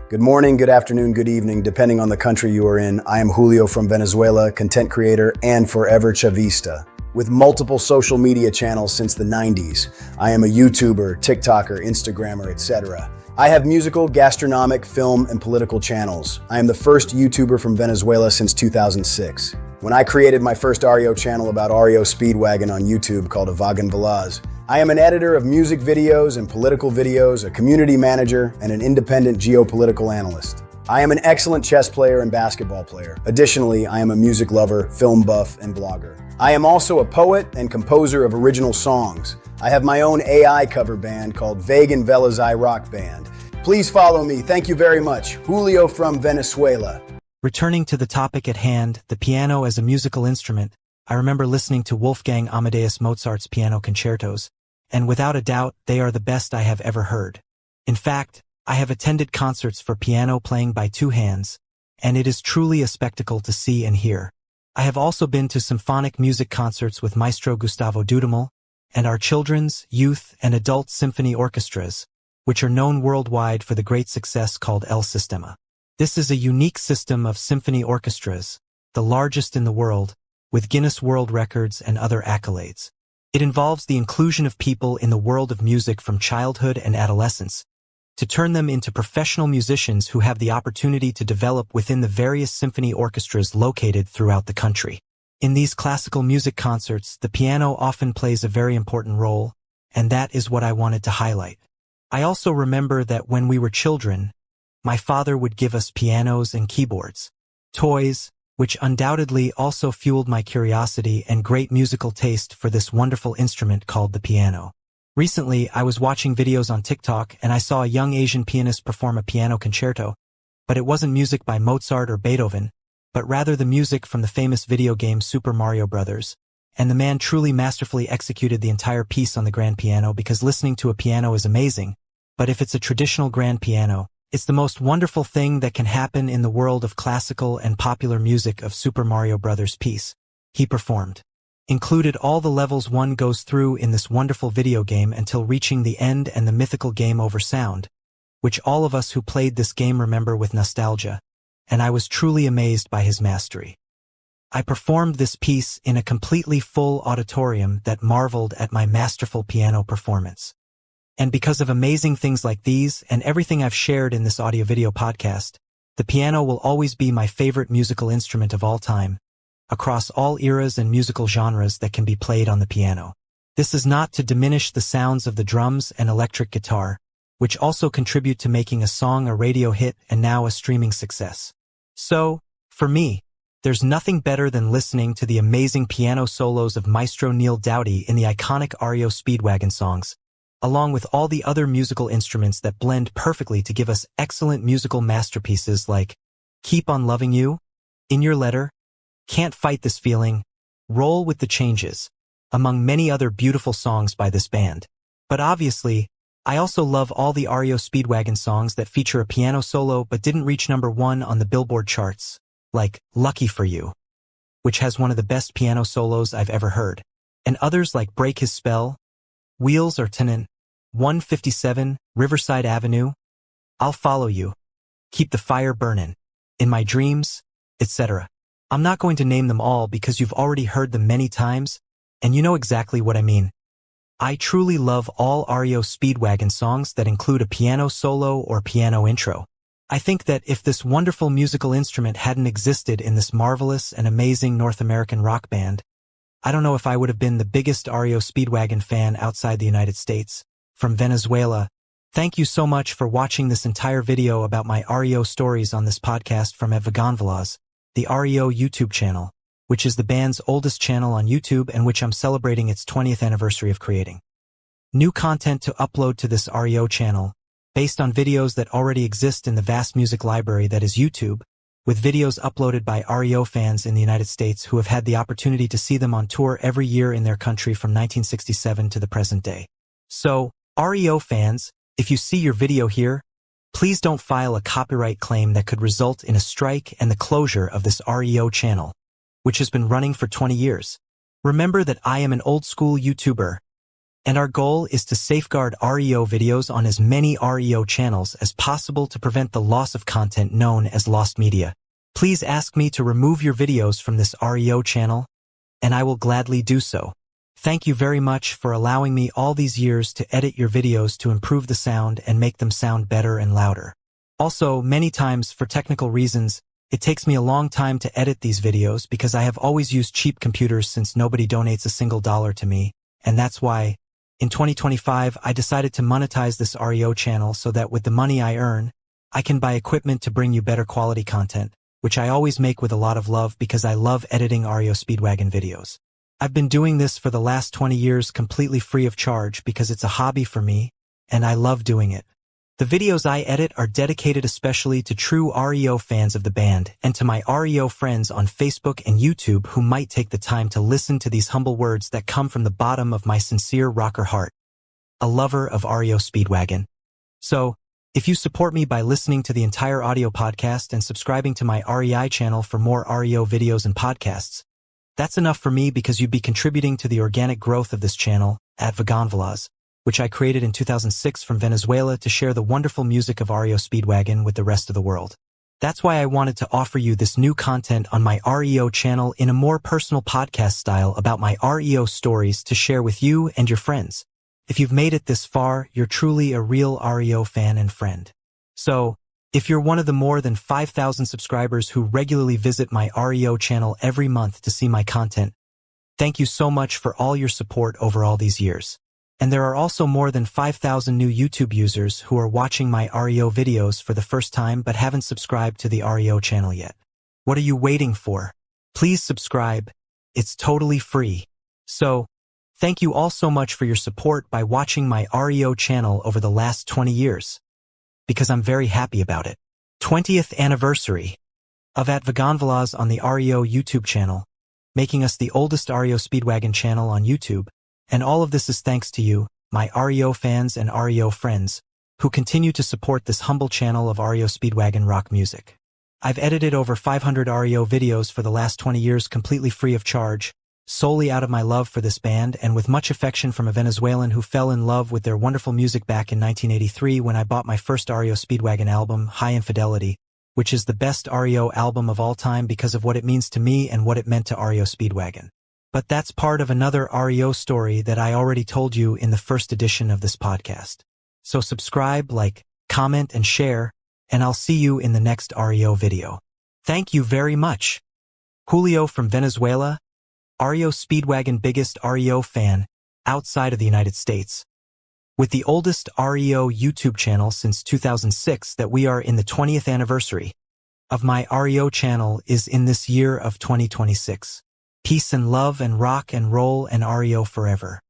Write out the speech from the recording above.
Good morning, good afternoon, good evening, depending on the country you are in. I am Julio from Venezuela, content creator and forever Chavista. With multiple social media channels since the 90s, I am a YouTuber, TikToker, Instagrammer, etc. I have musical, gastronomic, film, and political channels. I am the first YouTuber from Venezuela since 2006. When I created my first REO channel about REO Speedwagon on YouTube called Vagan Velaz, I am an editor of music videos and political videos, a community manager, and an independent geopolitical analyst. I am an excellent chess player and basketball player. Additionally, I am a music lover, film buff, and blogger. I am also a poet and composer of original songs. I have my own AI cover band called Vagan Velaz Rock Band. Please follow me. Thank you very much. Julio from Venezuela. Returning to the topic at hand, the piano as a musical instrument, I remember listening to Wolfgang Amadeus Mozart's piano concertos, and without a doubt, they are the best I have ever heard. In fact, I have attended concerts for piano playing by two hands, and it is truly a spectacle to see and hear. I have also been to symphonic music concerts with Maestro Gustavo Dudamel, and our children's, youth, and adult symphony orchestras, which are known worldwide for the great success called El Sistema. This is a unique system of symphony orchestras, the largest in the world, with Guinness World Records and other accolades. It involves the inclusion of people in the world of music from childhood and adolescence, to turn them into professional musicians who have the opportunity to develop within the various symphony orchestras located throughout the country. In these classical music concerts, the piano often plays a very important role, and that is what I wanted to highlight. I also remember that when we were children, my father would give us pianos and keyboards, toys, which undoubtedly also fueled my curiosity and great musical taste for this wonderful instrument called the piano. Recently, I was watching videos on TikTok and I saw a young Asian pianist perform a piano concerto, but it wasn't music by Mozart or Beethoven, but rather the music from the famous video game Super Mario Bros., and the man truly masterfully executed the entire piece on the grand piano because listening to a piano is amazing, but if it's a traditional grand piano, it's the most wonderful thing that can happen in the world of classical and popular music of Super Mario Bros. Piece. He performed. Included all the levels one goes through in this wonderful video game until reaching the end and the mythical game over sound, which all of us who played this game remember with nostalgia, and I was truly amazed by his mastery. I performed this piece in a completely full auditorium that marveled at my masterful piano performance. And because of amazing things like these and everything I've shared in this audio-video podcast, the piano will always be my favorite musical instrument of all time, across all eras and musical genres that can be played on the piano. This is not to diminish the sounds of the drums and electric guitar, which also contribute to making a song a radio hit and now a streaming success. So, for me, there's nothing better than listening to the amazing piano solos of Maestro Neal Doughty in the iconic REO Speedwagon songs, along with all the other musical instruments that blend perfectly to give us excellent musical masterpieces like Keep on Loving You, In Your Letter, Can't Fight This Feeling, Roll with the Changes, among many other beautiful songs by this band. But obviously, I also love all the REO Speedwagon songs that feature a piano solo but didn't reach #1 on the Billboard charts, like Lucky for You, which has one of the best piano solos I've ever heard, and others like Break His Spell, Wheels or Tenon, 157, Riverside Avenue, I'll Follow You, Keep the Fire Burnin', In My Dreams, etc. I'm not going to name them all because you've already heard them many times, and you know exactly what I mean. I truly love all REO Speedwagon songs that include a piano solo or piano intro. I think that if this wonderful musical instrument hadn't existed in this marvelous and amazing North American rock band, I don't know if I would have been the biggest REO Speedwagon fan outside the United States. From Venezuela, thank you so much for watching this entire video about my REO stories on this podcast from Vagan Velaz, the REO YouTube channel, which is the band's oldest channel on YouTube and which I'm celebrating its 20th anniversary of creating. New content to upload to this REO channel, based on videos that already exist in the vast music library that is YouTube, with videos uploaded by REO fans in the United States who have had the opportunity to see them on tour every year in their country from 1967 to the present day. So, REO fans, if you see your video here, please don't file a copyright claim that could result in a strike and the closure of this REO channel, which has been running for 20 years. Remember that I am an old-school YouTuber, And our goal is to safeguard REO videos on as many REO channels as possible to prevent the loss of content known as lost media. Please ask me to remove your videos from this REO channel, and I will gladly do so. Thank you very much for allowing me all these years to edit your videos to improve the sound and make them sound better and louder. Also, many times, for technical reasons, it takes me a long time to edit these videos because I have always used cheap computers since nobody donates a single dollar to me, and that's why, in 2025, I decided to monetize this REO channel so that with the money I earn, I can buy equipment to bring you better quality content, which I always make with a lot of love because I love editing REO Speedwagon videos. I've been doing this for the last 20 years completely free of charge because it's a hobby for me, and I love doing it. The videos I edit are dedicated especially to true REO fans of the band and to my REO friends on Facebook and YouTube who might take the time to listen to these humble words that come from the bottom of my sincere rocker heart. A lover of REO Speedwagon. So, if you support me by listening to the entire audio podcast and subscribing to my REI channel for more REO videos and podcasts, that's enough for me because you'd be contributing to the organic growth of this channel at Vagonvalas, which I created in 2006 from Venezuela to share the wonderful music of REO Speedwagon with the rest of the world. That's why I wanted to offer you this new content on my REO channel in a more personal podcast style about my REO stories to share with you and your friends. If you've made it this far, you're truly a real REO fan and friend. So, if you're one of the more than 5,000 subscribers who regularly visit my REO channel every month to see my content, thank you so much for all your support over all these years. And there are also more than 5,000 new YouTube users who are watching my REO videos for the first time but haven't subscribed to the REO channel yet. What are you waiting for? Please subscribe. It's totally free. So, thank you all so much for your support by watching my REO channel over the last 20 years. Because I'm very happy about it. 20th anniversary of At Vagonvalas on the REO YouTube channel, making us the oldest REO Speedwagon channel on YouTube, and all of this is thanks to you, my REO fans and REO friends, who continue to support this humble channel of REO Speedwagon rock music. I've edited over 500 REO videos for the last 20 years completely free of charge, solely out of my love for this band and with much affection from a Venezuelan who fell in love with their wonderful music back in 1983 when I bought my first REO Speedwagon album, High Infidelity, which is the best REO album of all time because of what it means to me and what it meant to REO Speedwagon. But that's part of another REO story that I already told you in the first edition of this podcast. So subscribe, like, comment, and share, and I'll see you in the next REO video. Thank you very much. Julio from Venezuela, REO Speedwagon biggest REO fan outside of the United States. With the oldest REO YouTube channel since 2006 that we are in the 20th anniversary of my REO channel is in this year of 2026. Peace and love and rock and roll and REO forever.